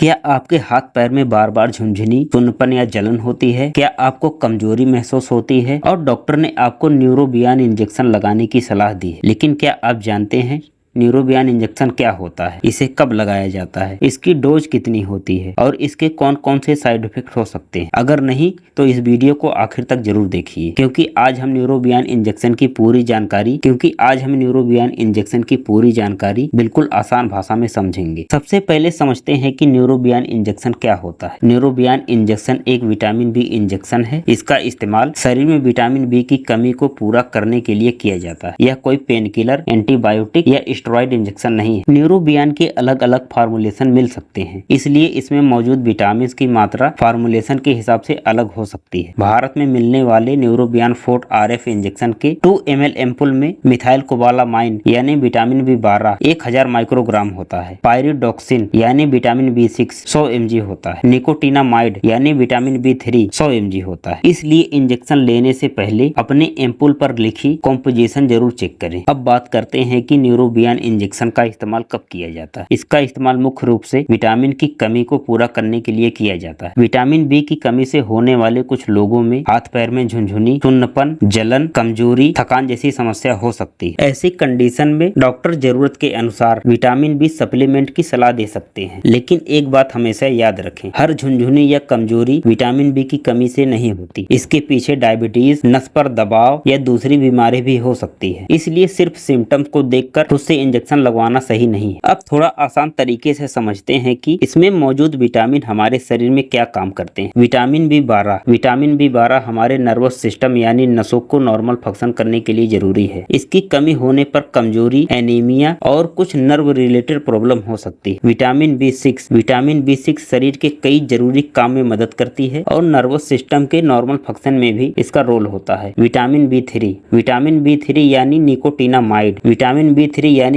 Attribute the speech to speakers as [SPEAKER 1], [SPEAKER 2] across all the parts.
[SPEAKER 1] क्या आपके हाथ पैर में बार बार झुनझुनी, सुन्नपन या जलन होती है? क्या आपको कमजोरी महसूस होती है और डॉक्टर ने आपको न्यूरोबियान इंजेक्शन लगाने की सलाह दी है, लेकिन क्या आप जानते हैं न्यूरोबियान इंजेक्शन क्या होता है, इसे कब लगाया जाता है, इसकी डोज कितनी होती है और इसके कौन कौन से साइड इफेक्ट हो सकते हैं? अगर नहीं तो इस वीडियो को आखिर तक जरूर देखिए, क्योंकि आज हम न्यूरोबियान इंजेक्शन की पूरी जानकारी बिल्कुल आसान भाषा में समझेंगे। सबसे पहले समझते हैं कि न्यूरोबियान इंजेक्शन क्या होता है। न्यूरोबियान इंजेक्शन एक विटामिन बी इंजेक्शन है। इसका इस्तेमाल शरीर में विटामिन बी की कमी को पूरा करने के लिए किया जाता है। यह कोई पेन किलर, एंटीबायोटिक या स्टेरॉइड इंजेक्शन नहीं है। न्यूरोबियान के अलग अलग फार्मूलेशन मिल सकते हैं, इसलिए इसमें मौजूद विटामिन की मात्रा फार्मूलेशन के हिसाब से अलग हो सकती है। भारत में मिलने वाले न्यूरोबियान 4 RF इंजेक्शन के 2 ml एम्पुल में मिथाइल कोबालामाइन यानी विटामिन B12 1000 माइक्रोग्राम होता है। पायरिडोक्सिन यानी विटामिन B6 100 mg होता है। निकोटिनामाइड यानी विटामिन B3 100 mg होता है। इसलिए इंजेक्शन लेने से पहले अपने एम्पुल पर लिखी कॉम्पोजिशन जरूर चेक करें। अब बात करते हैं कि न्यूरोबियान इंजेक्शन का इस्तेमाल कब किया जाता है। इसका इस्तेमाल मुख्य रूप से विटामिन की कमी को पूरा करने के लिए किया जाता है। विटामिन बी की कमी से होने वाले कुछ लोगों में हाथ पैर में झुनझुनी, सुन्नपन, जलन, कमजोरी, थकान जैसी समस्या हो सकती है। ऐसी कंडीशन में डॉक्टर जरूरत के अनुसार विटामिन बी सप्लीमेंट की सलाह दे सकते हैं। लेकिन एक बात हमेशा याद रखें, हर झुनझुनी या कमजोरी विटामिन बी की कमी से नहीं होती। इसके पीछे डायबिटीज, नस पर दबाव या दूसरी बीमारी भी हो सकती है। इसलिए सिर्फ सिम्टम्स को देखकर उससे इंजेक्शन लगवाना सही नहीं है। अब थोड़ा आसान तरीके से समझते हैं कि इसमें मौजूद विटामिन हमारे शरीर में क्या काम करते हैं। विटामिन B12 हमारे नर्वस सिस्टम यानी नसों को नॉर्मल फंक्शन करने के लिए जरूरी है। इसकी कमी होने पर कमजोरी, एनीमिया और कुछ नर्व रिलेटेड प्रॉब्लम हो सकती है। विटामिन B6 शरीर के कई जरूरी काम में मदद करती है और नर्वस सिस्टम के नॉर्मल फंक्शन में भी इसका रोल होता है। विटामिन B3 यानी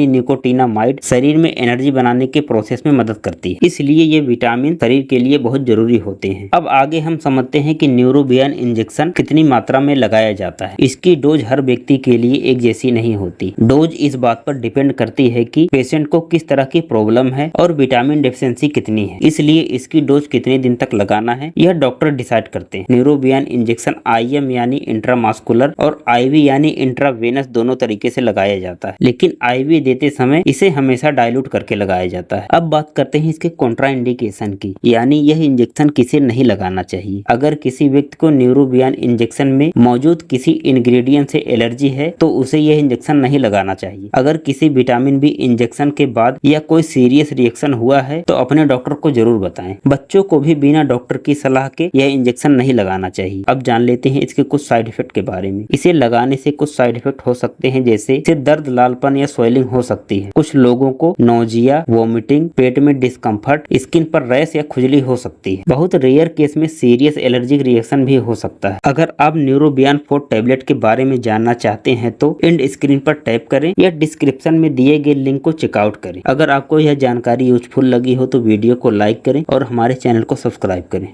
[SPEAKER 1] निकोटिनामाइड शरीर में एनर्जी बनाने के प्रोसेस में मदद करती है। इसलिए ये विटामिन शरीर के लिए बहुत जरूरी होते हैं। अब आगे हम समझते हैं कि न्यूरोबियान इंजेक्शन कितनी मात्रा में लगाया जाता है। इसकी डोज हर व्यक्ति के लिए एक जैसी नहीं होती। डोज इस बात पर डिपेंड करती है कि पेशेंट को किस तरह की प्रॉब्लम है और विटामिन डेफिशिएंसी कितनी है। इसलिए इसकी डोज कितने दिन तक लगाना है यह डॉक्टर डिसाइड करते हैं। न्यूरोबियान इंजेक्शन IM यानी इंट्रामास्कुलर और IV यानी इंट्रावेनस दोनों तरीके से लगाया जाता है, लेकिन IV देते समय इसे हमेशा डाइल्यूट करके लगाया जाता है। अब बात करते हैं इसके कॉन्ट्राइंडिकेशन की, यानी यह इंजेक्शन किसे नहीं लगाना चाहिए। अगर किसी व्यक्ति को न्यूरोबियान इंजेक्शन में मौजूद किसी इंग्रेडिएंट से एलर्जी है तो उसे यह इंजेक्शन नहीं लगाना चाहिए। अगर किसी विटामिन बी इंजेक्शन के बाद या कोई सीरियस रिएक्शन हुआ है तो अपने डॉक्टर को जरूर बताएं। बच्चों को भी बिना डॉक्टर की सलाह के यह इंजेक्शन नहीं लगाना चाहिए। अब जान लेते हैं इसके कुछ साइड इफेक्ट के बारे में। इसे लगाने से कुछ साइड इफेक्ट हो सकते हैं, जैसे सिर दर्द, लालपन या स्वेलिंग हो सकती है। कुछ लोगों को नोजिया, वोमिटिंग, पेट में डिस्कम्फर्ट, स्किन पर रैश या खुजली हो सकती है। बहुत रेयर केस में सीरियस एलर्जिक रिएक्शन भी हो सकता है। अगर आप न्यूरोबियान 4 टैबलेट के बारे में जानना चाहते हैं तो एंड स्क्रीन पर टैप करें या डिस्क्रिप्शन में दिए गए लिंक को चेकआउट करें। अगर आपको यह जानकारी यूजफुल लगी हो तो वीडियो को लाइक करें और हमारे चैनल को सब्सक्राइब करें।